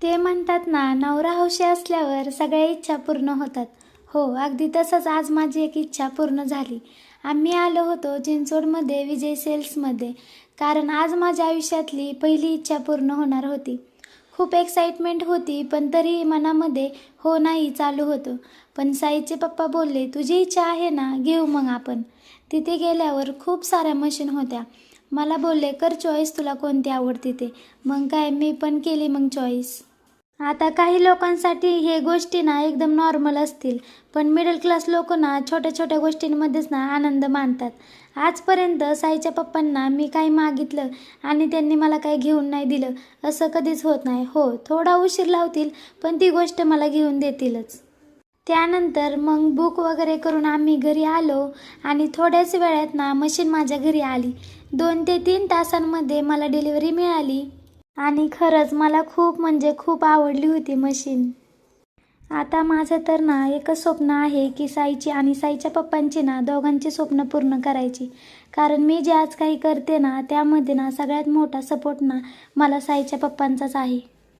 ते म्हणतात ना, नवरा हौशी असल्यावर सगळ्या इच्छा पूर्ण होतात. हो, अगदी तसंच आज माझी एक इच्छा पूर्ण झाली. आम्ही आलो होतो चिंचवडमध्ये विजय सेल्समध्ये, कारण आज माझ्या आयुष्यातली पहिली इच्छा पूर्ण होणार होती. खूप एक्साइटमेंट होती, पण तरीही मनामध्ये हो नाही चालू होतं. पण साईचे पप्पा बोलले, तुझी इच्छा आहे ना, घेऊ मग आपण. तिथे गेल्यावर खूप साऱ्या मशीन होत्या. मला बोलले, कर चॉईस, तुला कोणती आवडते ते. मग काय, मी पण केली मग चॉईस. आता काही लोकांसाठी हे गोष्टी ना एकदम नॉर्मल असतील, पण मिडल क्लास लोक ना छोट्या छोट्या गोष्टींमध्येच ना आनंद मानतात. आजपर्यंत साईच्या पप्पांना मी काही मागितलं आणि त्यांनी मला काही घेऊन नाही दिलं असं कधीच होत नाही. हो, थोडा उशीर लावतील, पण ती गोष्ट मला घेऊन देतीलच. त्यानंतर मग बुक वगैरे करून आम्ही घरी आलो आणि थोड्याच वेळात ना मशीन माझ्या घरी आली. 2 ते 3 तासांमध्ये मला डिलिव्हरी मिळाली आणि खरंच मला खूप म्हणजे खूप आवडली होती मशीन. आता माझं तर ना एकच स्वप्न आहे की साईची आणि साईच्या पप्पांची ना दोघांची स्वप्न पूर्ण करायची. कारण मी जे आज काही करते ना त्यामध्ये ना सगळ्यात मोठा सपोर्ट ना मला साईच्या पप्पांचाच आहे.